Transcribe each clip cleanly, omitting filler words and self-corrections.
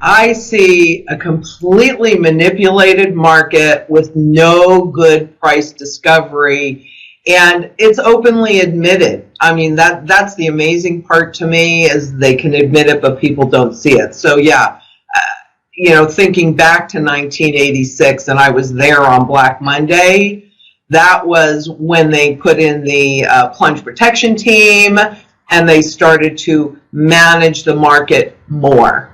I see a completely manipulated market with no good price discovery, and it's openly admitted. I mean, that's the amazing part to me, is they can admit it, but people don't see it. So yeah, thinking back to 1986, and I was there on Black Monday, that was when they put in the plunge protection team, and they started to manage the market more.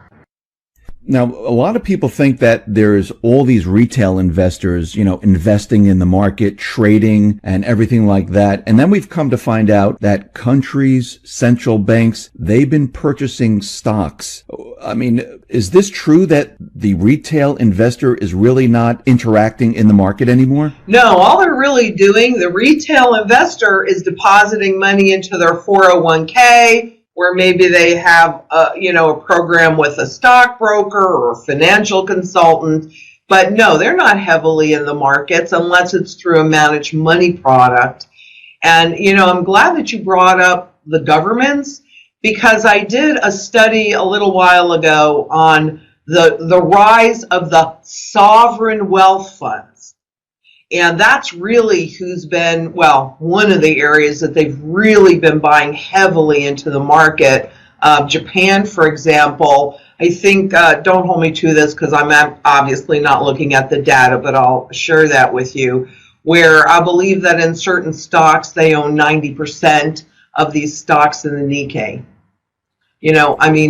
Now, a lot of people think that there's all these retail investors, investing in the market, trading, and everything like that. And then we've come to find out that countries, central banks, they've been purchasing stocks. I mean, is this true that the retail investor is really not interacting in the market anymore? No, all they're really doing, the retail investor is depositing money into their 401k, where maybe they have a program with a stockbroker or a financial consultant. But no, they're not heavily in the markets unless it's through a managed money product. And, I'm glad that you brought up the governments, because I did a study a little while ago on the rise of the sovereign wealth funds. And that's really who's been, one of the areas that they've really been buying heavily into the market. Japan, for example, I think, don't hold me to this because I'm obviously not looking at the data, but I'll share that with you, where I believe that in certain stocks, they own 90% of these stocks in the Nikkei.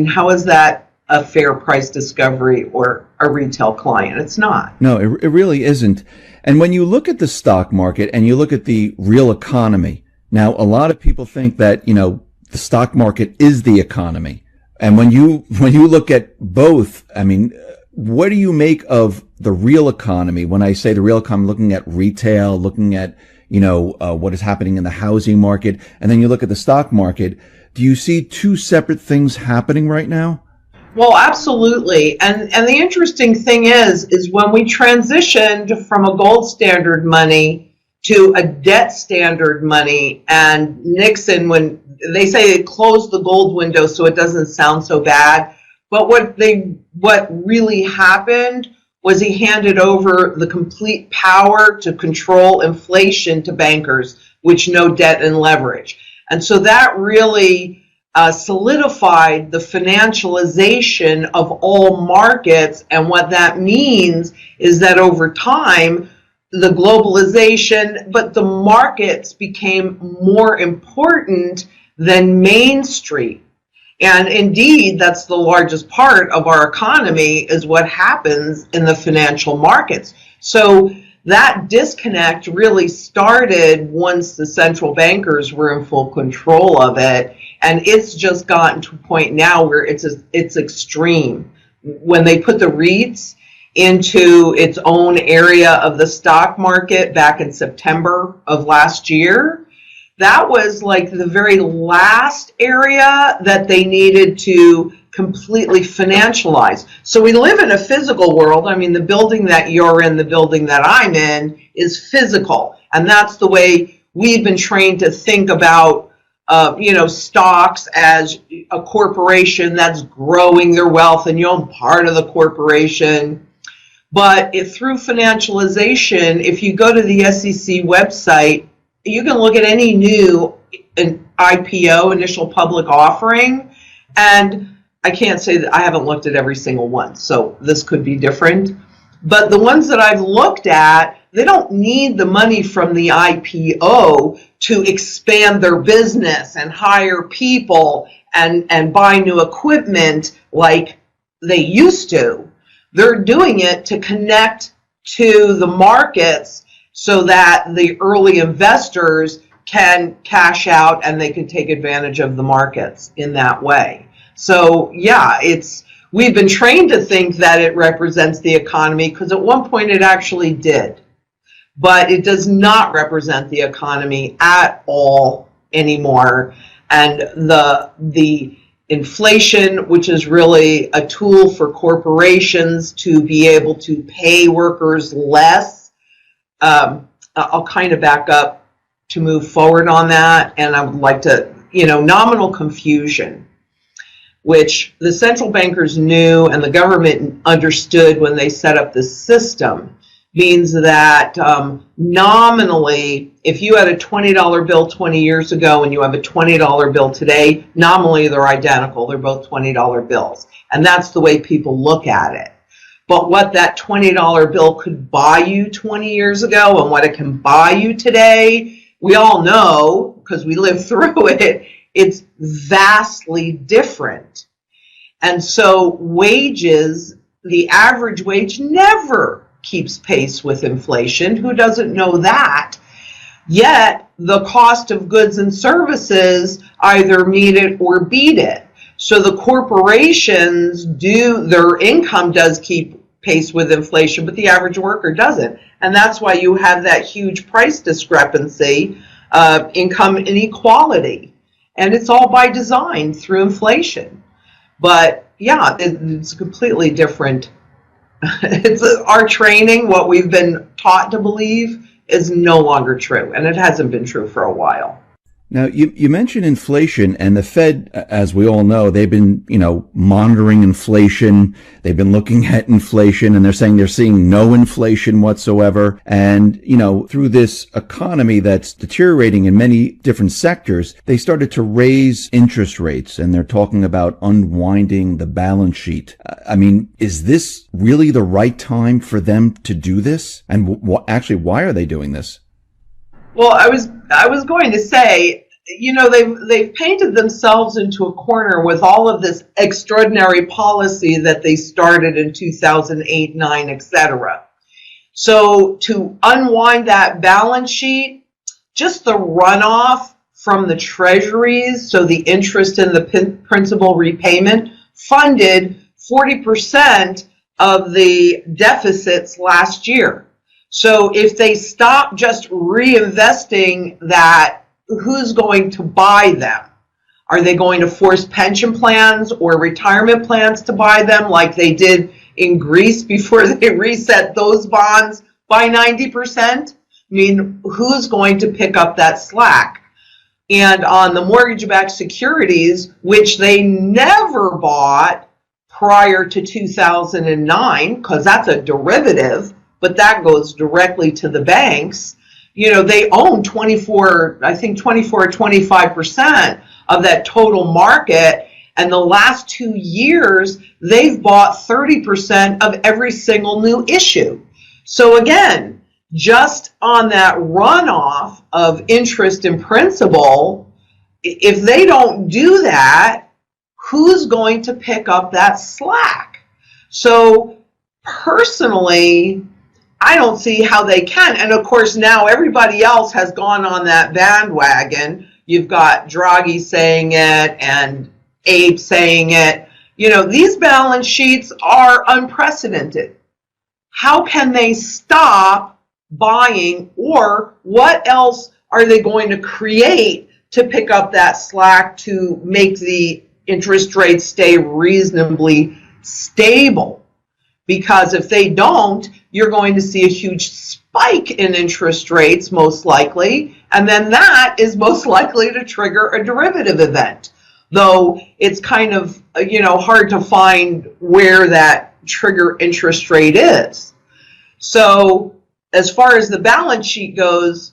How is that a fair price discovery or a retail client? It's not. No, it really isn't. And when you look at the stock market and you look at the real economy, now a lot of people think that, the stock market is the economy. And when you look at both, what do you make of the real economy? When I say the real economy, looking at retail, looking at, what is happening in the housing market, and then you look at the stock market, do you see two separate things happening right now? Well, absolutely. And the interesting thing is when we transitioned from a gold standard money to a debt standard money, and Nixon, when they say it closed the gold window so it doesn't sound so bad, but what really happened was he handed over the complete power to control inflation to bankers, which no debt and leverage. And so that really solidified the financialization of all markets. And what that means is that over time, the globalization, but the markets became more important than Main Street. And indeed, that's the largest part of our economy, is what happens in the financial markets. So that disconnect really started once the central bankers were in full control of it. And it's just gotten to a point now where it's extreme. When they put the REITs into its own area of the stock market back in September of last year, that was like the very last area that they needed to completely financialize. So we live in a physical world. The building that you're in, the building that I'm in, is physical. And that's the way we've been trained to think about stocks as a corporation that's growing their wealth, and you own part of the corporation. But through financialization, if you go to the SEC website, you can look at any new IPO, initial public offering, and I can't say that I haven't looked at every single one, so this could be different. But the ones that I've looked at, they don't need the money from the IPO to expand their business and hire people and buy new equipment like they used to. They're doing it to connect to the markets so that the early investors can cash out and they can take advantage of the markets in that way. So yeah, we've been trained to think that it represents the economy, because at one point it actually did. But it does not represent the economy at all anymore. And the inflation, which is really a tool for corporations to be able to pay workers less, I'll kind of back up to move forward on that. And I would like to, nominal confusion. which the central bankers knew and the government understood when they set up this system, means that nominally, if you had a $20 bill 20 years ago and you have a $20 bill today, nominally they're identical. They're both $20 bills. And that's the way people look at it. But what that $20 bill could buy you 20 years ago and what it can buy you today, we all know, because we lived through it, it's vastly different. And so wages, the average wage never keeps pace with inflation. Who doesn't know that? Yet the cost of goods and services either meet it or beat it. So the corporations their income does keep pace with inflation, but the average worker doesn't. And that's why you have that huge price discrepancy, income inequality. And it's all by design through inflation. But yeah, it's completely different. It's our training, what we've been taught to believe, is no longer true, and it hasn't been true for a while. Now, you mentioned inflation, and the Fed, as we all know, they've been, monitoring inflation. They've been looking at inflation, and they're saying they're seeing no inflation whatsoever. And, through this economy that's deteriorating in many different sectors, they started to raise interest rates, and they're talking about unwinding the balance sheet. I mean, is this really the right time for them to do this? And actually, why are they doing this? Well, I was going to say, they've painted themselves into a corner with all of this extraordinary policy that they started in 2008, 9, etc. So to unwind that balance sheet, just the runoff from the treasuries, so the interest in the principal repayment, funded 40% of the deficits last year. So if they stop just reinvesting that, who's going to buy them? Are they going to force pension plans or retirement plans to buy them like they did in Greece before they reset those bonds by 90%? I mean, who's going to pick up that slack? And on the mortgage-backed securities, which they never bought prior to 2009, because that's a derivative, but that goes directly to the banks. They own 24 or 25% of that total market. And the last 2 years, they've bought 30% of every single new issue. So again, just on that runoff of interest and principal, if they don't do that, who's going to pick up that slack? So personally, I don't see how they can. And of course, now everybody else has gone on that bandwagon. You've got Draghi saying it and Abe saying it. These balance sheets are unprecedented. How can they stop buying, or what else are they going to create to pick up that slack to make the interest rates stay reasonably stable? Because if they don't, you're going to see a huge spike in interest rates, most likely, and then that is most likely to trigger a derivative event. Though it's kind of, hard to find where that trigger interest rate is. So as far as the balance sheet goes,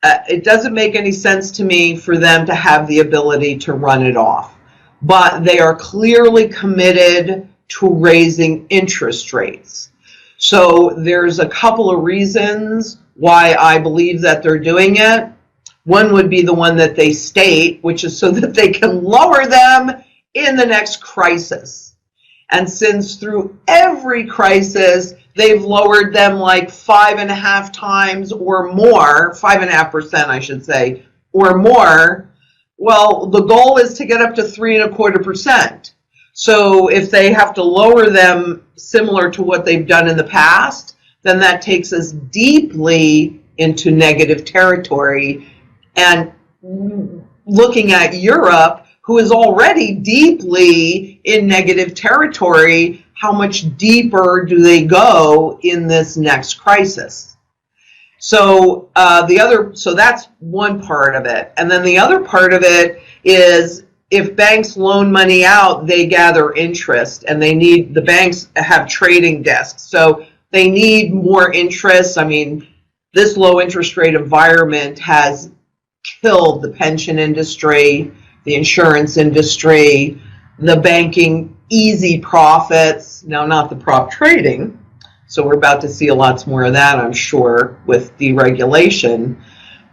it doesn't make any sense to me for them to have the ability to run it off. But they are clearly committed to raising interest rates. So there's a couple of reasons why I believe that they're doing it. One would be the one that they state, which is so that they can lower them in the next crisis. And since through every crisis, they've lowered them like 5.5 times or more, 5.5%, I should say, or more, well, the goal is to get up to 3.25%. So if they have to lower them similar to what they've done in the past, then that takes us deeply into negative territory. And looking at Europe, who is already deeply in negative territory, how much deeper do they go in this next crisis? So so that's one part of it. And then the other part of it is if banks loan money out, they gather interest, and the banks have trading desks. So they need more interest. I mean, this low interest rate environment has killed the pension industry, the insurance industry, the banking easy profits. Now, not the prop trading. So we're about to see a lot more of that, I'm sure, with deregulation.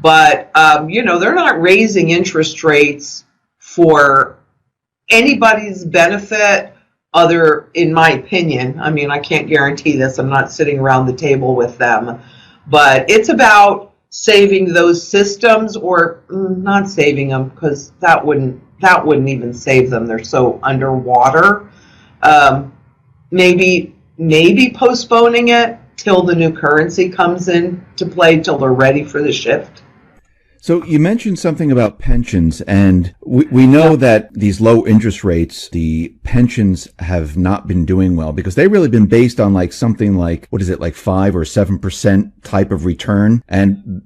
But, they're not raising interest rates for anybody's benefit other, in my opinion. I mean, I can't guarantee this. I'm not sitting around the table with them. But it's about saving those systems, or not saving them, because that wouldn't even save them. They're so underwater. Maybe postponing it till the new currency comes in to play, till they're ready for the shift. So you mentioned something about pensions, and we know that these low interest rates, the pensions have not been doing well because they've really been based on like something like, what is it, like 5 or 7% type of return. And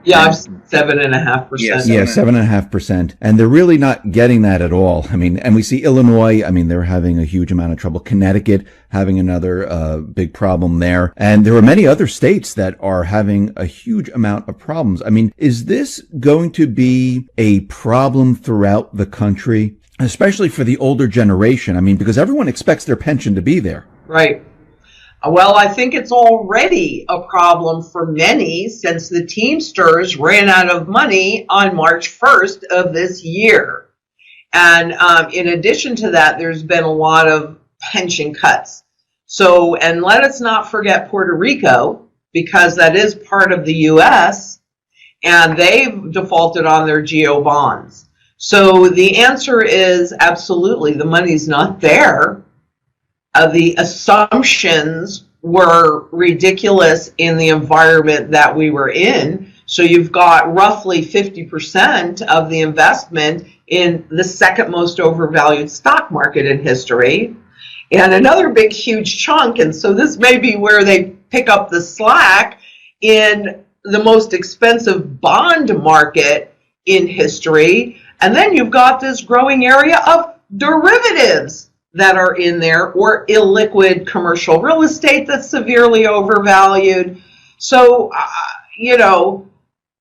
yeah, 7.5%. Yeah, 7.5%. And they're really not getting that at all. I mean, and we see Illinois, I mean, they're having a huge amount of trouble. Connecticut having another big problem there. And there are many other states that are having a huge amount of problems. I mean, is this going to be a problem throughout the country, especially for the older generation? I mean, because everyone expects their pension to be there. Right. Well, I think it's already a problem for many since the Teamsters ran out of money on March 1st of this year. And in addition to that, there's been a lot of pension cuts. So, and let us not forget Puerto Rico, because that is part of the U.S., and they've defaulted on their GO bonds. So the answer is absolutely, the money's not there. The assumptions were ridiculous in the environment that we were in. So you've got roughly 50% of the investment in the second most overvalued stock market in history. And another big, huge chunk, and so this may be where they pick up the slack, in the most expensive bond market in history. And then you've got this growing area of derivatives that are in there, or illiquid commercial real estate that's severely overvalued. So,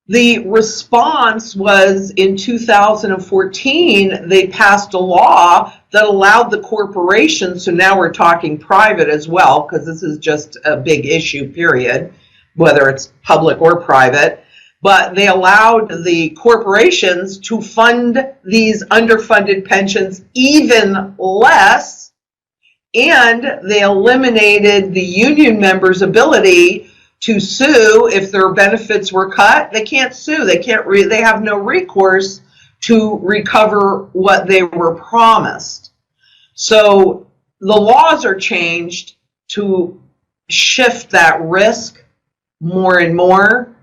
the response was in 2014, they passed a law that allowed the corporations, so now we're talking private as well, because this is just a big issue, period, whether it's public or private, but they allowed the corporations to fund these underfunded pensions even less, and they eliminated the union members' ability to sue if their benefits were cut. They can't sue. They have no recourse to recover what they were promised. So the laws are changed to shift that risk more and more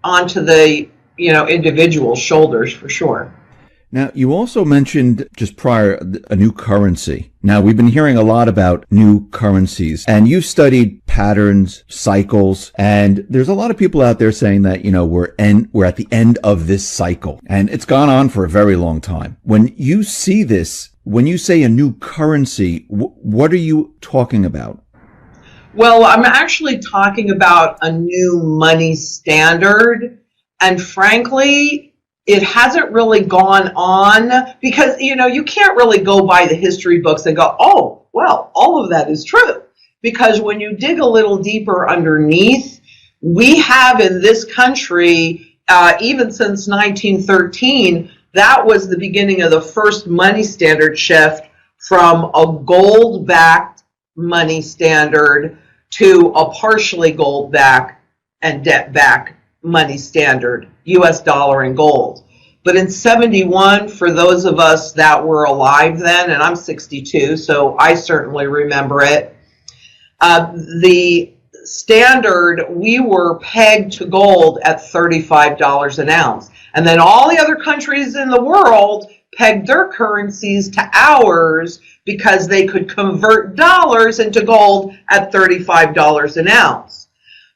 onto the individual shoulders, for sure. Now, you also mentioned just prior a new currency. Now, we've been hearing a lot about new currencies, and you've studied patterns, cycles, and there's a lot of people out there saying that, we're at the end of this cycle, and it's gone on for a very long time. When you see this, when you say a new currency, what are you talking about? Well, I'm actually talking about a new money standard, and frankly, it hasn't really gone on because, you can't really go by the history books and go, oh, well, all of that is true. Because when you dig a little deeper underneath, we have in this country, even since 1913, that was the beginning of the first money standard shift from a gold-backed money standard to a partially gold-backed and debt-backed money standard, US dollar and gold. But in 71, for those of us that were alive then, and I'm 62, so I certainly remember it, the standard, we were pegged to gold at $35 an ounce. And then all the other countries in the world pegged their currencies to ours because they could convert dollars into gold at $35 an ounce.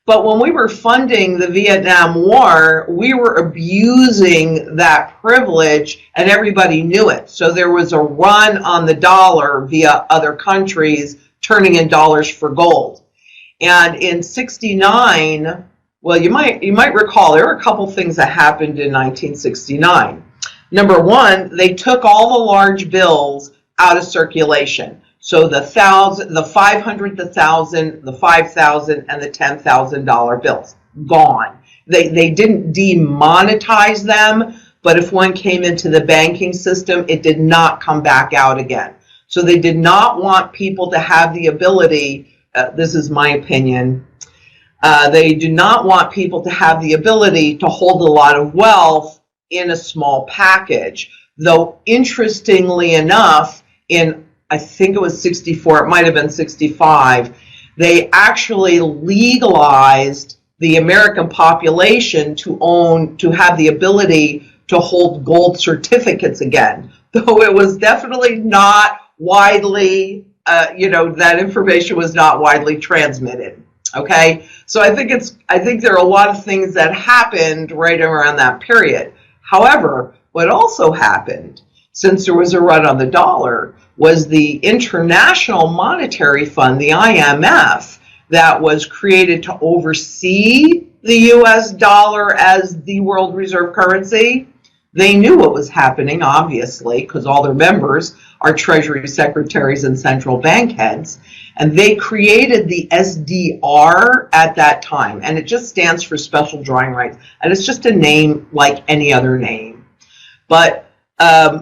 But when we were funding the Vietnam War, we were abusing that privilege, and everybody knew it. So there was a run on the dollar via other countries turning in dollars for gold. And in '69, well, you might recall there were a couple things that happened in 1969. Number one, they took all the large bills out of circulation. So the 1,000, the 500, the 1,000, the 5,000, and the $10,000 bills, gone. They didn't demonetize them, but if one came into the banking system, it did not come back out again. So they did not want people to have the ability, this is my opinion, they do not want people to have the ability to hold a lot of wealth in a small package. Though interestingly enough, in I think it was 64, it might have been 65, they actually legalized the American population to have the ability to hold gold certificates again. Though it was definitely not widely, that information was not widely transmitted. Okay, so I think there are a lot of things that happened right around that period. However, what also happened, since there was a run on the dollar, was the International Monetary Fund, the IMF, that was created to oversee the US dollar as the world reserve currency. They knew what was happening, obviously, because all their members are Treasury secretaries and central bank heads. And they created the SDR at that time. And it just stands for special drawing rights. And it's just a name like any other name. But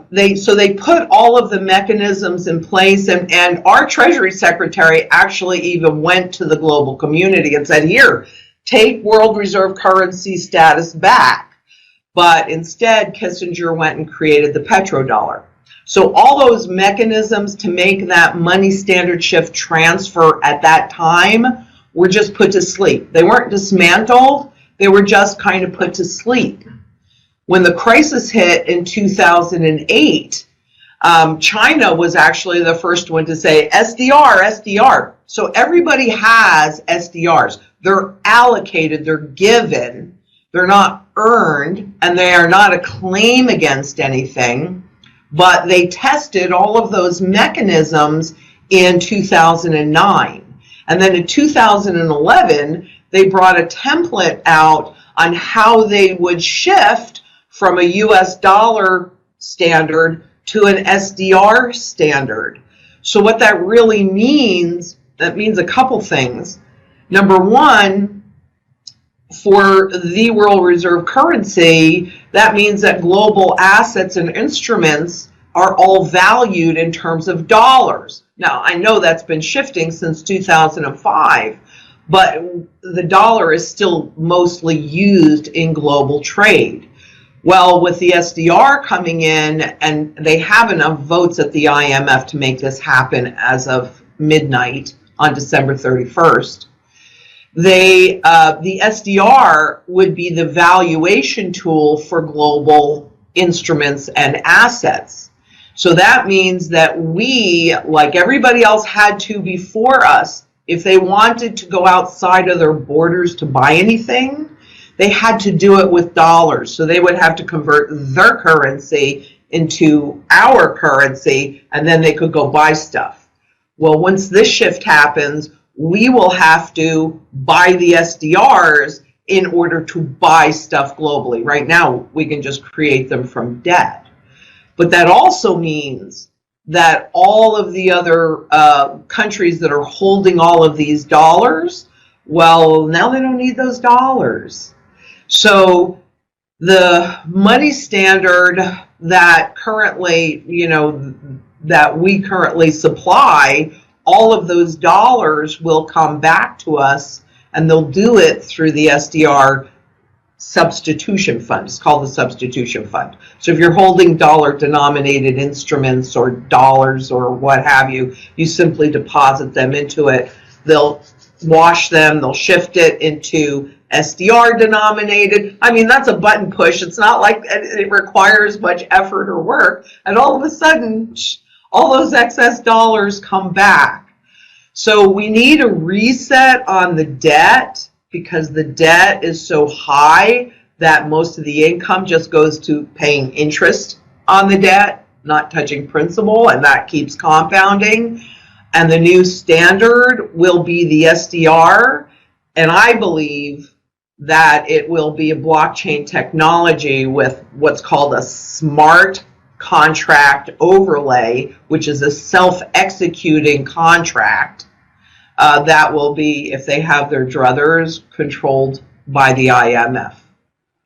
they put all of the mechanisms in place, and our Treasury Secretary actually even went to the global community and said, here, take world reserve currency status back. But instead, Kissinger went and created the petrodollar. So all those mechanisms to make that money standard shift transfer at that time were just put to sleep. They weren't dismantled, they were just kind of put to sleep. When the crisis hit in 2008, China was actually the first one to say SDR, SDR. So everybody has SDRs. They're allocated, they're given, they're not earned, and they are not a claim against anything. But they tested all of those mechanisms in 2009. And then in 2011, they brought a template out on how they would shift from a US dollar standard to an SDR standard. So what that really means, that means a couple things. Number one, for the world reserve currency, that means that global assets and instruments are all valued in terms of dollars. Now, I know that's been shifting since 2005, but the dollar is still mostly used in global trade. Well, with the SDR coming in, and they have enough votes at the IMF to make this happen as of midnight on December 31st, the SDR would be the valuation tool for global instruments and assets. So that means that we, like everybody else had to before us, if they wanted to go outside of their borders to buy anything, they had to do it with dollars. So they would have to convert their currency into our currency, and then they could go buy stuff. Well, once this shift happens, we will have to buy the SDRs in order to buy stuff globally. Right now, we can just create them from debt. But that also means that all of the other countries that are holding all of these dollars, well, now they don't need those dollars. So the money standard that currently, that we currently supply, all of those dollars will come back to us, and they'll do it through the SDR substitution fund. It's called the substitution fund. So if you're holding dollar denominated instruments or dollars or what have you, you simply deposit them into it. They'll wash them, they'll shift it into SDR denominated. I mean, that's a button push. It's not like it requires much effort or work. And all of a sudden, all those excess dollars come back. So we need a reset on the debt because the debt is so high that most of the income just goes to paying interest on the debt, not touching principal, and that keeps compounding. And the new standard will be the SDR, and I believe that it will be a blockchain technology with what's called a smart contract overlay, which is a self-executing contract that will be, if they have their druthers, controlled by the IMF.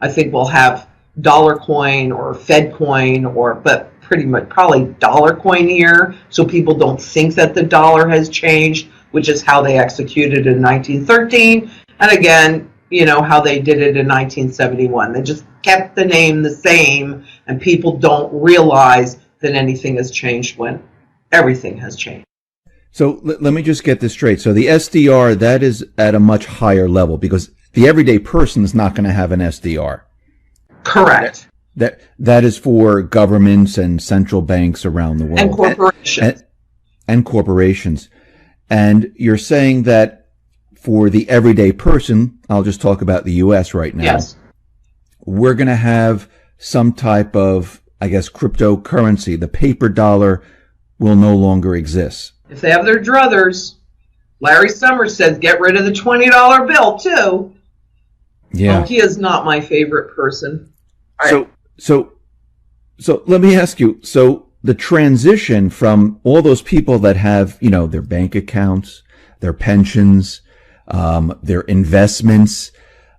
I think we'll have dollar coin or Fed coin, but pretty much probably dollar coin here, so people don't think that the dollar has changed, which is how they executed in 1913, and again, you know, how they did it in 1971. They just kept the name the same, and people don't realize that anything has changed when everything has changed. So let me just get this straight. So the SDR, that is at a much higher level, because the everyday person is not going to have an SDR. Correct. That is for governments and central banks around the world. And corporations. And corporations. And you're saying that for the everyday person, I'll just talk about the U.S. right now. Yes. We're going to have some type of, I guess, cryptocurrency. The paper dollar will no longer exist. If they have their druthers, Larry Summers says get rid of the $20 bill too. Yeah. Well, he is not my favorite person. So let me ask you, so the transition from all those people that have, you know, their bank accounts, their pensions, their investments,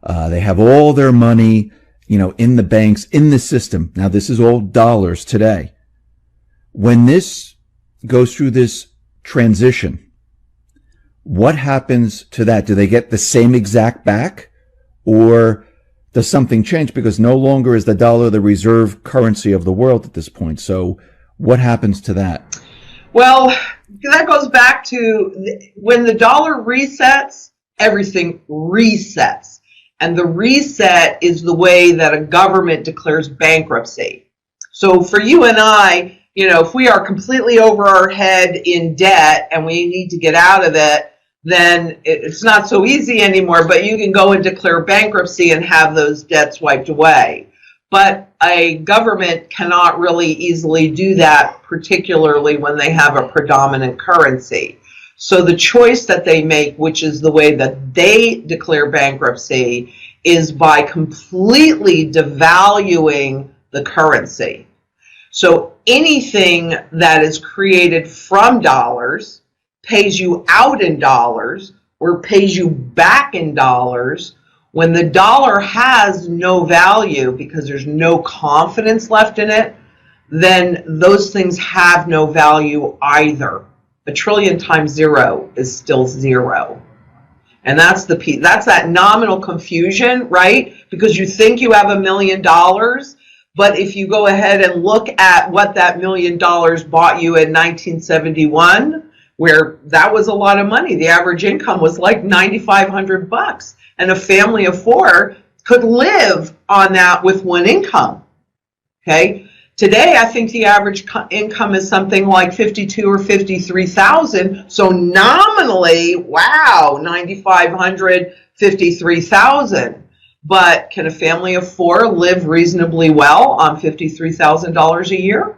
they have all their money, you know, in the banks, in the system. Now, this is all dollars today. When this goes through this transition, what happens to that? Do they get the same exact back, or does something change? Because no longer is the dollar the reserve currency of the world at this point. So what happens to that? Well, that goes back to when the dollar resets, everything resets. And the reset is the way that a government declares bankruptcy. So for you and I, you know, if we are completely over our head in debt and we need to get out of it, then it's not so easy anymore, but you can go and declare bankruptcy and have those debts wiped away. But a government cannot really easily do that, particularly when they have a predominant currency. So the choice that they make, which is the way that they declare bankruptcy, is by completely devaluing the currency. So anything that is created from dollars pays you out in dollars or pays you back in dollars. When the dollar has no value because there's no confidence left in it, then those things have no value either. 1 trillion times zero is still zero. And that's that nominal confusion, right? Because you think you have $1 million, but if you go ahead and look at what that $1 million bought you in 1971, where that was a lot of money. The average income was like $9,500, and a family of 4 could live on that with one income. Okay. Today, I think the average income is something like $52,000 or $53,000. So nominally, wow, $9,500, $53,000. But can a family of 4 live reasonably well on $53,000 a year?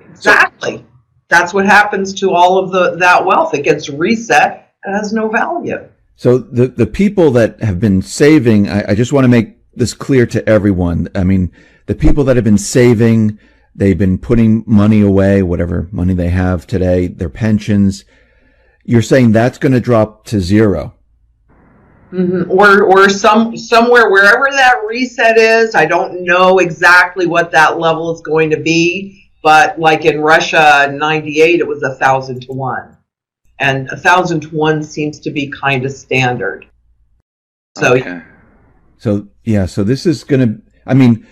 Exactly. That's what happens to all of that wealth. It gets reset and has no value. So the people that have been saving, I just want to make this clear to everyone. I mean, the people that have been saving, they've been putting money away, whatever money they have today, their pensions. You're saying that's going to drop to zero. Mm-hmm. Or somewhere, wherever that reset is. I don't know exactly what that level is going to be. But like in Russia in 98, it was 1,000 to 1. And 1,000 to 1 seems to be kind of standard. So, okay. So this is going to, I mean,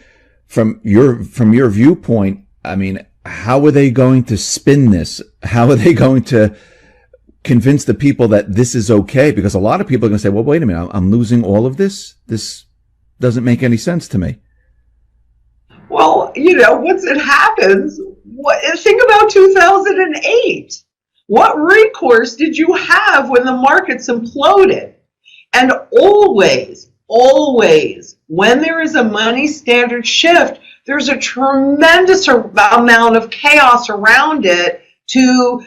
from your viewpoint, I mean, how are they going to spin this? How are they going to convince the people that this is okay? Because a lot of people are going to say, well, wait a minute, I'm losing all of this? This doesn't make any sense to me. Well, you know, once it happens, think about 2008. What recourse did you have when the markets imploded? And always, always, when there is a money standard shift, there's a tremendous amount of chaos around it to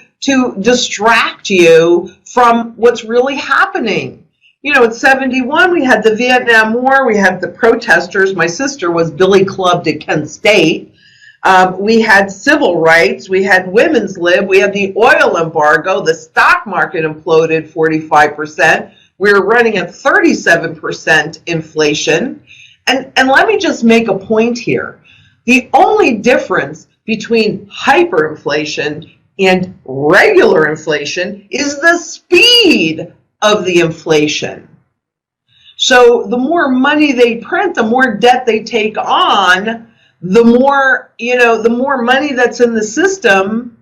distract you from what's really happening. You know, at 71, we had the Vietnam War, we had the protesters. My sister was billy clubbed at Kent State. We had civil rights, we had women's lib, we had the oil embargo, the stock market imploded 45%. We were running at 37% inflation. And let me just make a point here. The only difference between hyperinflation and regular inflation is the speed of the inflation. So the more money they print, the more debt they take on, the more, the more money that's in the system.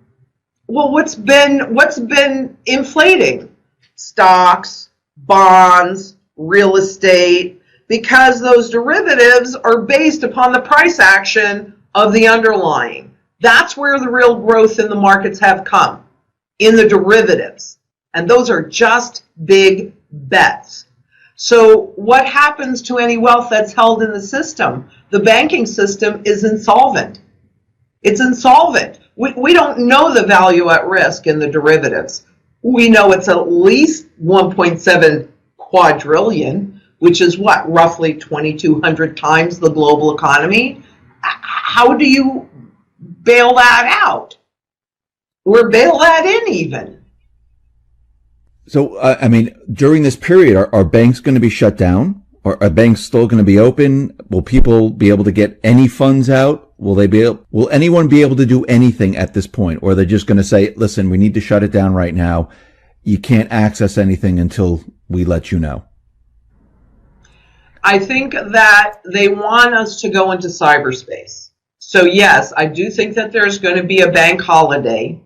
Well, what's been inflating? Stocks, bonds, real estate, because those derivatives are based upon the price action of the underlying. That's where the real growth in the markets have come, in the derivatives. And those are just big bets. So what happens to any wealth that's held in the system? The banking system is insolvent. It's insolvent. We don't know the value at risk in the derivatives. We know it's at least 1.7 quadrillion, which is what, roughly 2,200 times the global economy. How do you bail that out? Or bail that in even? So, I mean, during this period, are banks going to be shut down? Or are banks still going to be open? Will people be able to get any funds out? Will anyone be able to do anything at this point? Or are they just going to say, listen, we need to shut it down right now. You can't access anything until we let you know? I think that they want us to go into cyberspace. So yes, I do think that there's going to be a bank holiday.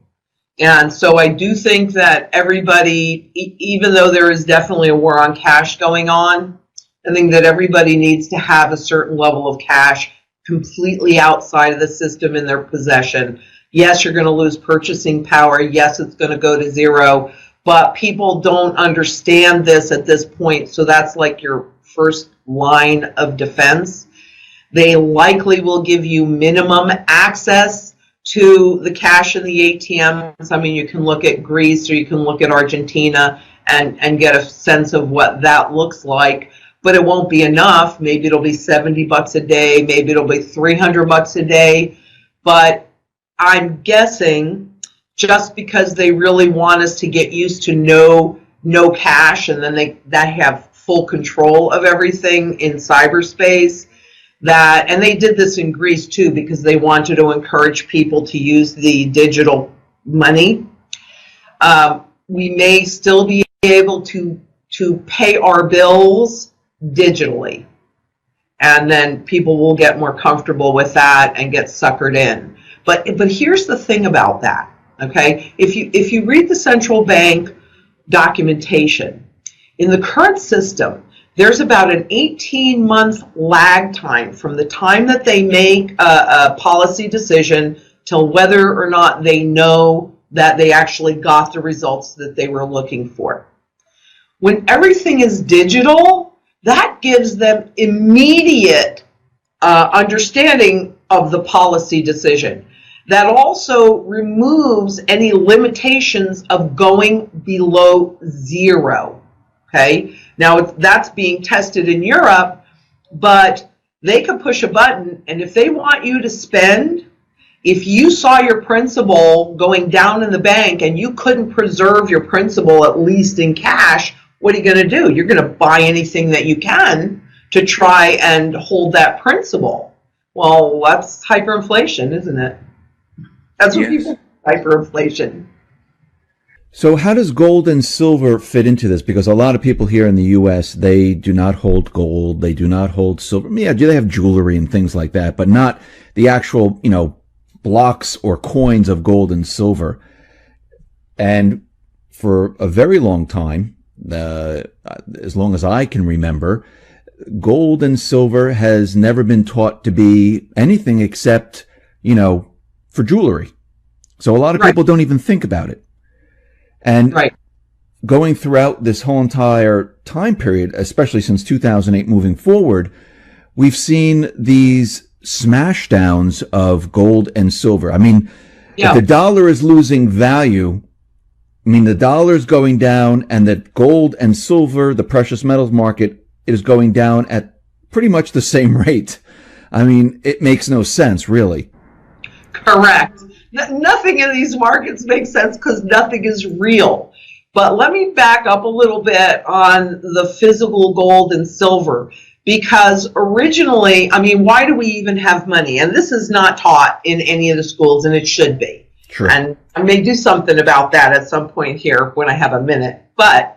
And so I do think that everybody, even though there is definitely a war on cash going on, I think that everybody needs to have a certain level of cash completely outside of the system in their possession. Yes, you're going to lose purchasing power. Yes, it's going to go to zero. But people don't understand this at this point. So that's like your first line of defense. They likely will give you minimum access to the cash in the ATMs. I mean, you can look at Greece or you can look at Argentina and get a sense of what that looks like. But it won't be enough. Maybe it'll be $70 a day. Maybe it'll be $300 a day. But I'm guessing just because they really want us to get used to no cash, and then they have full control of everything in cyberspace. And they did this in Greece too, because they wanted to encourage people to use the digital money. We may still be able to pay our bills digitally, and then people will get more comfortable with that and get suckered in. But here's the thing about that, okay? If you read the central bank documentation, in the current system, there's about an 18-month lag time from the time that they make a policy decision till whether or not they know that they actually got the results that they were looking for. When everything is digital, that gives them immediate understanding of the policy decision. That also removes any limitations of going below zero. Okay, now that's being tested in Europe, but they could push a button, and if they want you to spend, if you saw your principal going down in the bank and you couldn't preserve your principal, at least in cash, what are you going to do? You're going to buy anything that you can to try and hold that principal. Well, that's hyperinflation, isn't it? That's what people call hyperinflation. So how does gold and silver fit into this? Because a lot of people here in the U.S., they do not hold gold. They do not hold silver. Yeah, they have jewelry and things like that, but not the actual, blocks or coins of gold and silver. And for a very long time, as long as I can remember, gold and silver has never been taught to be anything except, for jewelry. So a lot of people don't even think about it. And Right. going throughout this whole entire time period, especially since 2008 moving forward, we've seen these smash downs of gold and silver. I mean, if the dollar is losing value, I mean, the dollar is going down and the gold and silver, the precious metals market, is going down at pretty much the same rate. I mean, it makes no sense, really. Correct. Nothing in these markets makes sense because nothing is real. But let me back up a little bit on the physical gold and silver, because originally, I mean, why do we even have money? And this is not taught in any of the schools, and it should be. Sure. And I may do something about that at some point here when I have a minute. But,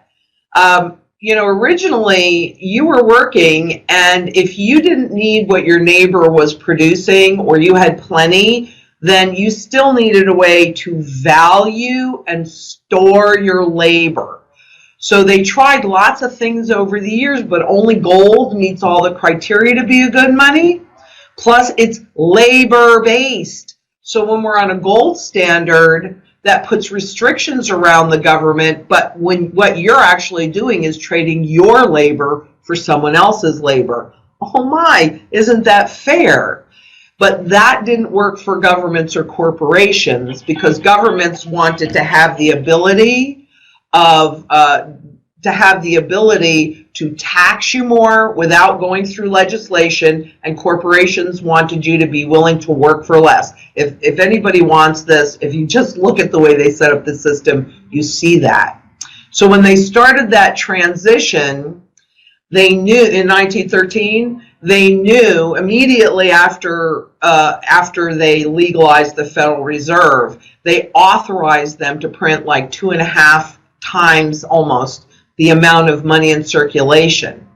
originally you were working, and if you didn't need what your neighbor was producing or you had plenty, then you still needed a way to value and store your labor. So they tried lots of things over the years, but only gold meets all the criteria to be a good money. Plus, it's labor-based. So when we're on a gold standard, that puts restrictions around the government, but when what you're actually doing is trading your labor for someone else's labor. Oh my, isn't that fair? But that didn't work for governments or corporations, because governments wanted to have the ability to tax you more without going through legislation, and corporations wanted you to be willing to work for less. If anybody wants this, if you just look at the way they set up the system, you see that. So when they started that transition, they knew in 1913, they knew immediately after they legalized the Federal Reserve, they authorized them to print like 2.5 times almost the amount of money in circulation.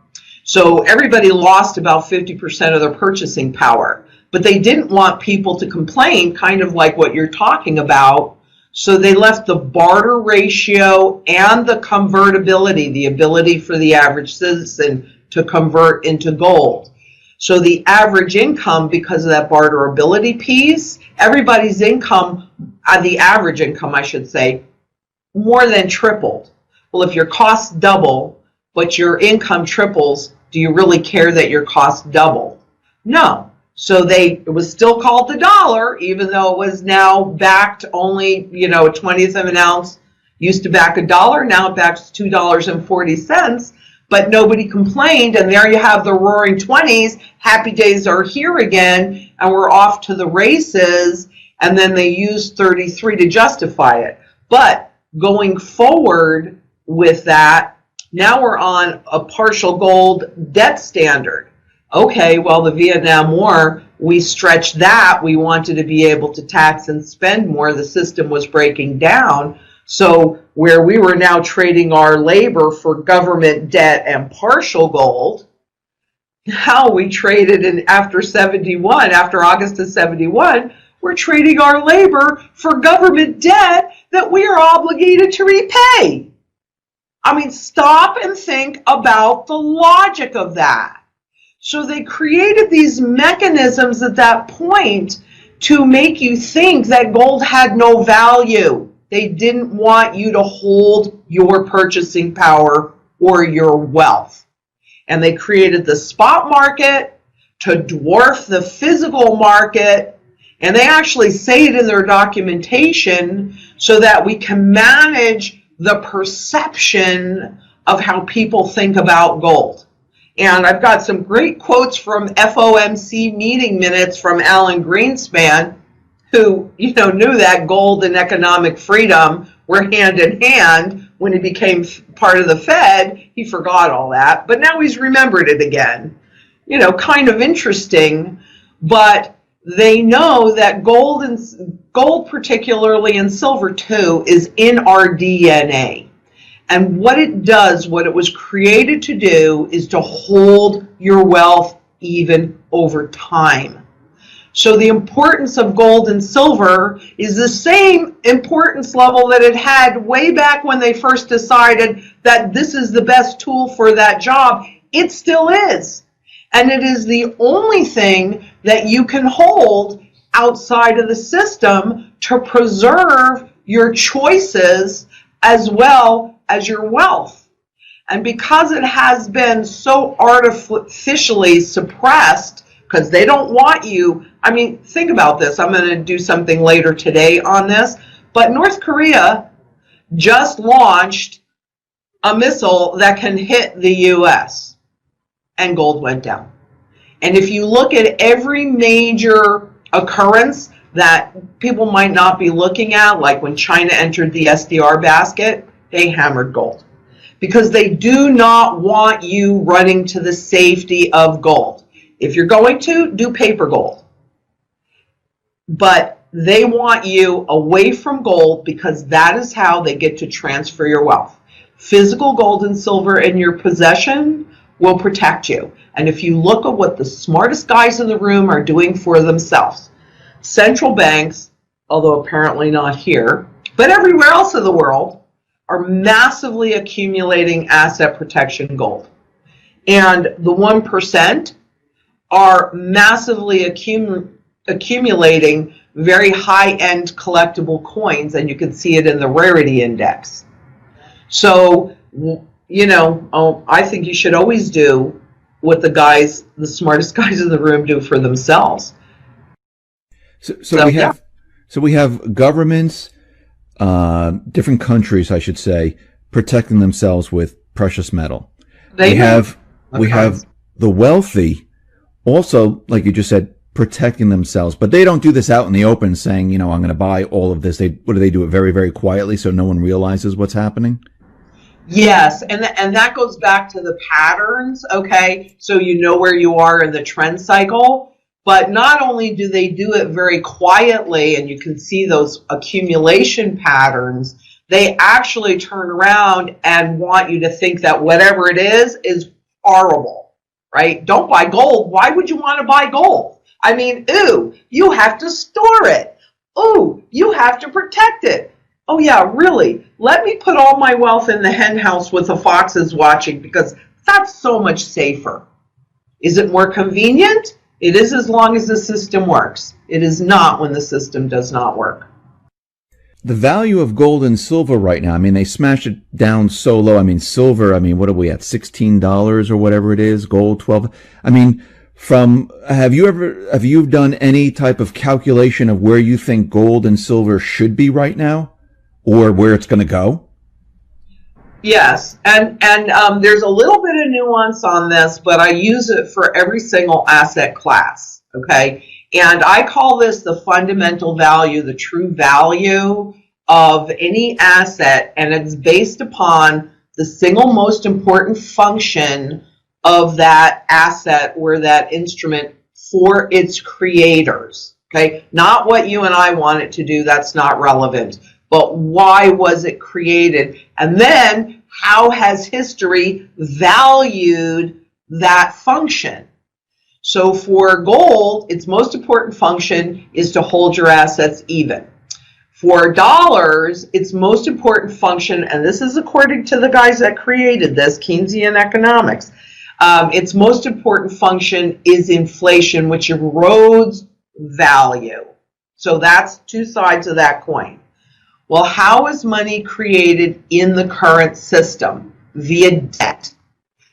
So everybody lost about 50% of their purchasing power, but they didn't want people to complain, kind of like what you're talking about. So they left the barter ratio and the convertibility, the ability for the average citizen to convert into gold. So the average income, because of that barterability piece, everybody's income, the average income, I should say, more than tripled. Well, if your costs double, but your income triples, do you really care that your costs double? No. So it was still called the dollar, even though it was now backed only, a 20th of an ounce used to back $1. Now it backs $2.40. But nobody complained, and there you have the roaring 20s. Happy days are here again, and we're off to the races, and then they used 33 to justify it. But going forward with that, now we're on a partial gold debt standard. Okay, well, the Vietnam War, we stretched that. We wanted to be able to tax and spend more. The system was breaking down. So where we were now trading our labor for government debt and partial gold, now we traded after August of 71, we're trading our labor for government debt that we are obligated to repay. I mean, stop and think about the logic of that. So they created these mechanisms at that point to make you think that gold had no value. They didn't want you to hold your purchasing power or your wealth. And they created the spot market to dwarf the physical market. And they actually say it in their documentation so that we can manage the perception of how people think about gold. And I've got some great quotes from FOMC meeting minutes from Alan Greenspan, who knew that gold and economic freedom were hand in hand. When he became part of the Fed, he forgot all that, but now he's remembered it again. Kind of interesting, but they know that gold particularly, and silver too, is in our DNA. And what it does, what it was created to do, is to hold your wealth even over time. So the importance of gold and silver is the same importance level that it had way back when they first decided that this is the best tool for that job. It still is. And it is the only thing that you can hold outside of the system to preserve your choices as well as your wealth. And because it has been so artificially suppressed, because they don't want you, I mean, think about this. I'm going to do something later today on this, but North Korea just launched a missile that can hit the U.S. and gold went down. And if you look at every major occurrence that people might not be looking at, like when China entered the SDR basket, they hammered gold. Because they do not want you running to the safety of gold. If you're going to, do paper gold. But they want you away from gold because that is how they get to transfer your wealth. Physical gold and silver in your possession will protect you. And if you look at what the smartest guys in the room are doing for themselves, central banks, although apparently not here, but everywhere else in the world, are massively accumulating asset protection gold. And the 1% are massively accumulating very high-end collectible coins, and you can see it in the rarity index. So, you know, I think you should always do what the smartest guys in the room do for themselves. So we have governments, different countries, I should say, protecting themselves with precious metal. We have the wealthy also, like you just said, protecting themselves, but they don't do this out in the open saying, you know, I'm going to buy all of this. What do? They do it very, very quietly so no one realizes what's happening? Yes, and that goes back to the patterns, okay? So you know where you are in the trend cycle, but not only do they do it very quietly and you can see those accumulation patterns, they actually turn around and want you to think that whatever it is horrible, right? Don't buy gold. Why would you want to buy gold? I mean, ooh, you have to store it. Ooh, you have to protect it. Oh yeah, really? Let me put all my wealth in the hen house with the foxes watching because that's so much safer. Is it more convenient? It is as long as the system works. It is not when the system does not work. The value of gold and silver right now, I mean, they smashed it down so low. I mean, silver, I mean, what are we at, $16 or whatever it is? Gold, 12. I mean, have you done any type of calculation of where you think gold and silver should be right now? Or where it's going to go? Yes, and there's a little bit of nuance on this, but I use it for every single asset class, okay? And I call this the fundamental value, the true value of any asset, and it's based upon the single most important function of that asset or that instrument for its creators, okay? Not what you and I want it to do, that's not relevant. But why was it created? And then how has history valued that function? So for gold, its most important function is to hold your assets even. For dollars, its most important function, and this is according to the guys that created this, Keynesian economics, its most important function is inflation, which erodes value. So that's two sides of that coin. Well, how is money created in the current system? Via debt.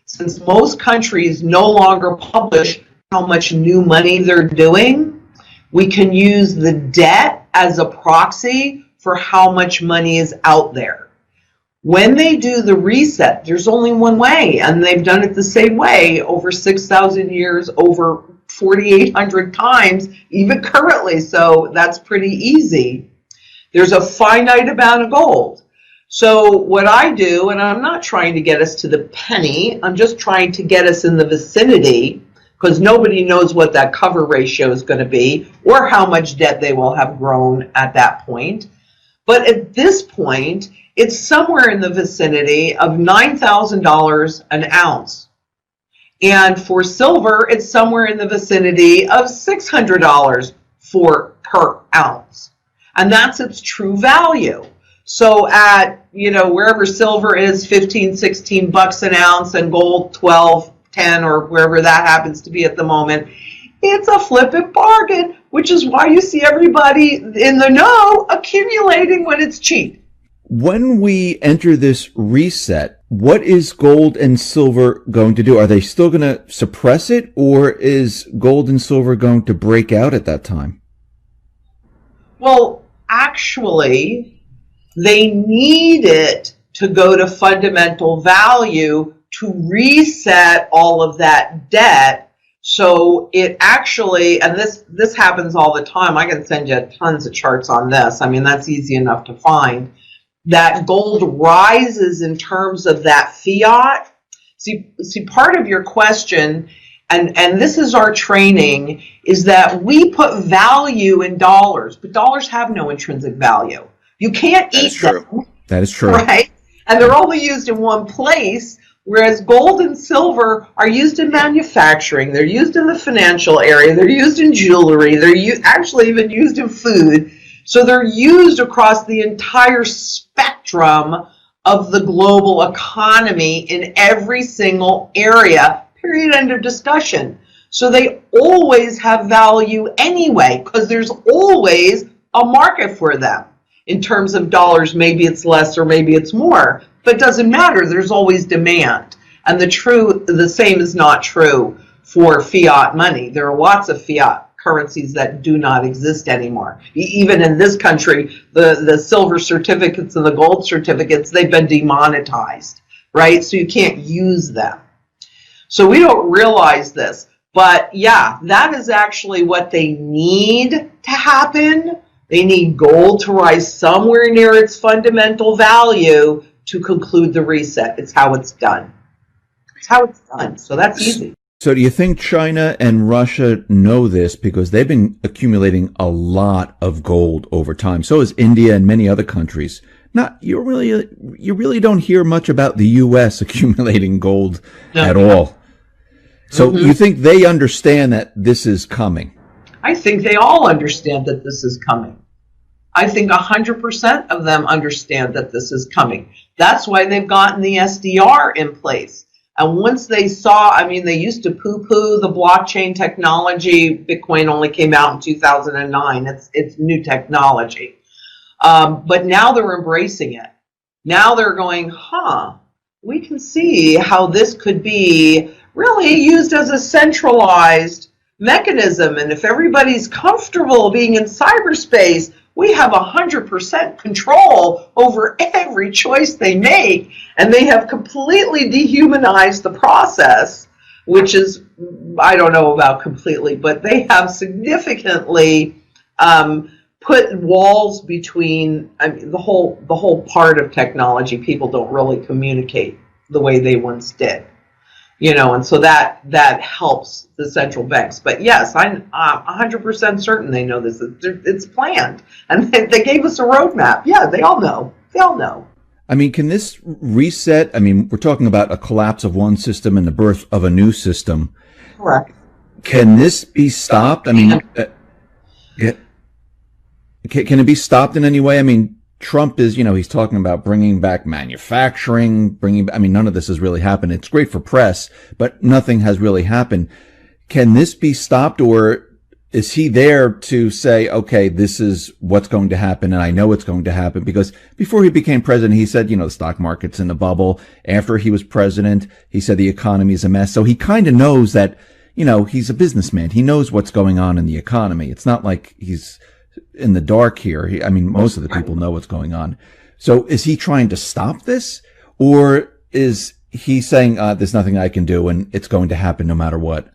Since most countries no longer publish how much new money they're doing, we can use the debt as a proxy for how much money is out there. When they do the reset, there's only one way, and they've done it the same way over 6,000 years, over 4,800 times, even currently, so that's pretty easy. There's a finite amount of gold. So what I do, and I'm not trying to get us to the penny, I'm just trying to get us in the vicinity, because nobody knows what that cover ratio is going to be or how much debt they will have grown at that point. But at this point, it's somewhere in the vicinity of $9,000 an ounce. And for silver, it's somewhere in the vicinity of $600 per ounce. And that's its true value. So at, wherever silver is 15, 16 bucks an ounce and gold 12, 10 or wherever that happens to be at the moment, it's a flippin' bargain, which is why you see everybody in the know accumulating when it's cheap. When we enter this reset, what is gold and silver going to do? Are they still going to suppress it, or is gold and silver going to break out at that time? Well, actually, they need it to go to fundamental value to reset all of that debt. So it actually, and this happens all the time. I can send you tons of charts on this. I mean, that's easy enough to find. That gold rises in terms of that fiat. See, part of your question, and this is our training, is that we put value in dollars, but dollars have no intrinsic value. You can't eat them. That is true. Right? And they're only used in one place, whereas gold and silver are used in manufacturing. They're used in the financial area. They're used in jewelry. They're actually even used in food. So they're used across the entire spectrum of the global economy in every single area, period, end of discussion. So they always have value anyway, because there's always a market for them. In terms of dollars, maybe it's less or maybe it's more, but it doesn't matter. There's always demand. And the same is not true for fiat money. There are lots of fiat currencies that do not exist anymore. Even in this country, the silver certificates and the gold certificates, they've been demonetized, right? So you can't use them. So we don't realize this. But yeah, that is actually what they need to happen. They need gold to rise somewhere near its fundamental value to conclude the reset. It's how it's done. It's how it's done. So that's easy. So do you think China and Russia know this, because they've been accumulating a lot of gold over time? So is India and many other countries. You really don't hear much about the U.S. accumulating gold at all. So you think they understand that this is coming? I think they all understand that this is coming. I think 100% of them understand that this is coming. That's why they've gotten the SDR in place. And once they saw, I mean, they used to poo-poo the blockchain technology. Bitcoin only came out in 2009. It's new technology. But now they're embracing it. Now they're going, we can see how this could be really used as a centralized mechanism. And if everybody's comfortable being in cyberspace, we have 100% control over every choice they make. And they have completely dehumanized the process, which is, I don't know about completely, but they have significantly put walls between, I mean, the whole part of technology. People don't really communicate the way they once did. And so that helps the central banks. But yes, I'm 100% certain they know this. It's planned. And they gave us a roadmap. Yeah, they all know. They all know. I mean, can this reset? I mean, we're talking about a collapse of one system and the birth of a new system. Correct. Can this be stopped? I mean, can it be stopped in any way? I mean, Trump is, he's talking about bringing back manufacturing, I mean, none of this has really happened. It's great for press, but nothing has really happened. Can this be stopped, or is he there to say, okay, this is what's going to happen, and I know it's going to happen? Because before he became president, he said, the stock market's in a bubble. After he was president, he said the economy is a mess. So he kind of knows that, he's a businessman. He knows what's going on in the economy. It's not like he's in the dark here. I mean, most of the people know what's going on. So is he trying to stop this, or is he saying, there's nothing I can do and it's going to happen no matter what?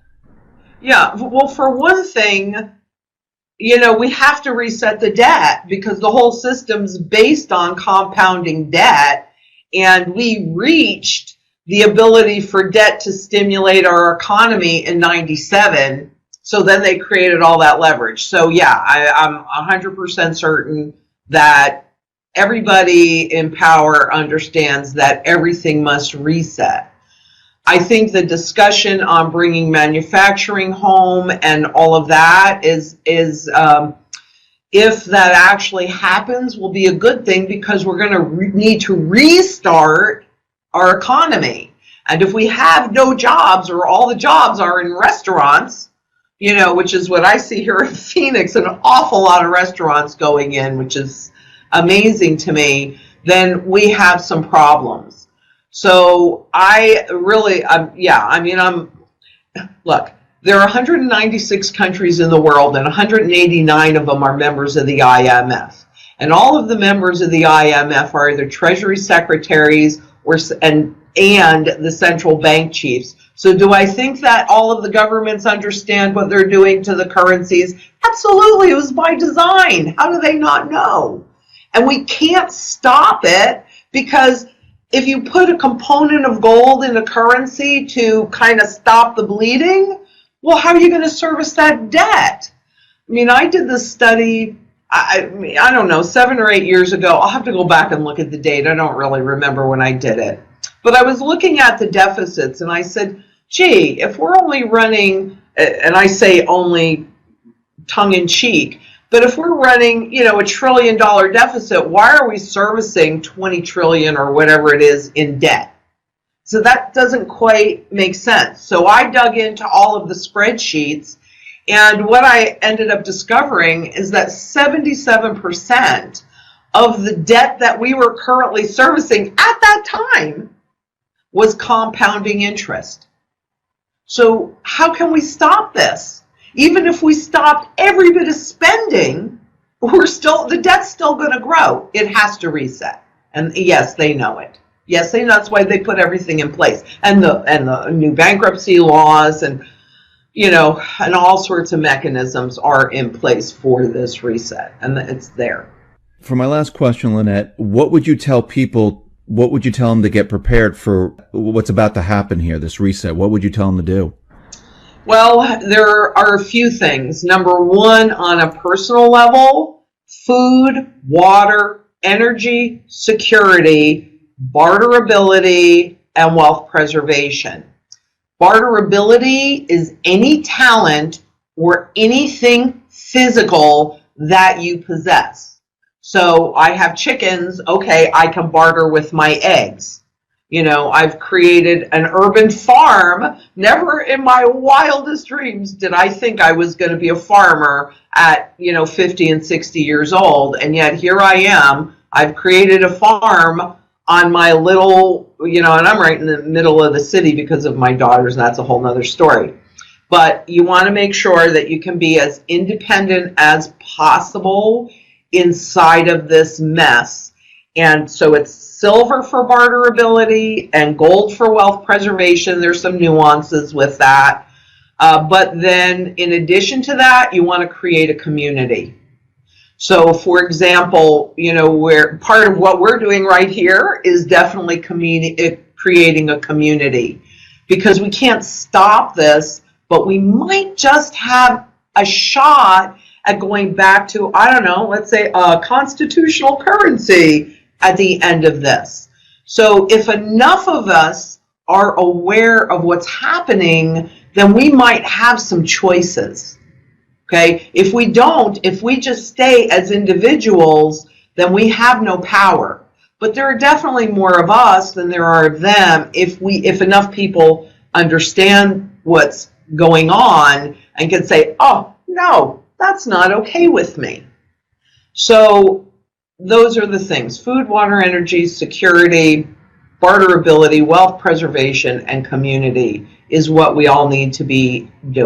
Yeah, well, for one thing, we have to reset the debt, because the whole system's based on compounding debt, and we reached the ability for debt to stimulate our economy in 97. So then they created all that leverage. So yeah, I'm 100% certain that everybody in power understands that everything must reset. I think the discussion on bringing manufacturing home and all of that is if that actually happens, will be a good thing, because we're going to need to restart our economy. And if we have no jobs, or all the jobs are in restaurants, which is what I see here in Phoenix, an awful lot of restaurants going in, which is amazing to me. then we have some problems. So I really, look, there are 196 countries in the world, and 189 of them are members of the IMF. And all of the members of the IMF are either Treasury secretaries and the central bank chiefs. So do I think that all of the governments understand what they're doing to the currencies? Absolutely. It was by design. How do they not know? And we can't stop it, because if you put a component of gold in a currency to kind of stop the bleeding, well, how are you going to service that debt? I mean, I did this study, I don't know, 7 or 8 years ago. I'll have to go back and look at the date. I don't really remember when I did it. But I was looking at the deficits, and I said, gee, if we're only running, and I say only tongue-in-cheek, but if we're running, $1 trillion deficit, why are we servicing 20 trillion or whatever it is in debt? So that doesn't quite make sense. So I dug into all of the spreadsheets, and what I ended up discovering is that 77% of the debt that we were currently servicing at that time was compounding interest. So how can we stop this? Even if we stopped every bit of spending, the debt's still going to grow. It has to reset. And yes, they know it. Yes, they know. That's why they put everything in place. And the new bankruptcy laws and all sorts of mechanisms are in place for this reset. And it's there. For my last question, Lynette, what would you tell people? What would you tell them to get prepared for what's about to happen here, this reset? What would you tell them to do? Well, there are a few things. Number one, on a personal level, food, water, energy, security, barterability, and wealth preservation. Barterability is any talent or anything physical that you possess. So I have chickens, okay, I can barter with my eggs. I've created an urban farm. Never in my wildest dreams did I think I was going to be a farmer at, 50 and 60 years old. And yet here I am. I've created a farm on my little, and I'm right in the middle of the city because of my daughters, and that's a whole nother story. But you want to make sure that you can be as independent as possible inside of this mess. And so it's silver for barterability and gold for wealth preservation. There's some nuances with that. But then in addition to that, you want to create a community. So for example, where part of what we're doing right here is definitely creating a community, because we can't stop this, but we might just have a shot at going back to, I don't know, let's say a constitutional currency at the end of this. So if enough of us are aware of what's happening, then we might have some choices. Okay? If we don't, if we just stay as individuals, then we have no power. But there are definitely more of us than there are of them if enough people understand what's going on and can say, oh, no, that's not okay with me. So those are the things: food, water, energy, security, barterability, wealth preservation, and community is what we all need to be doing.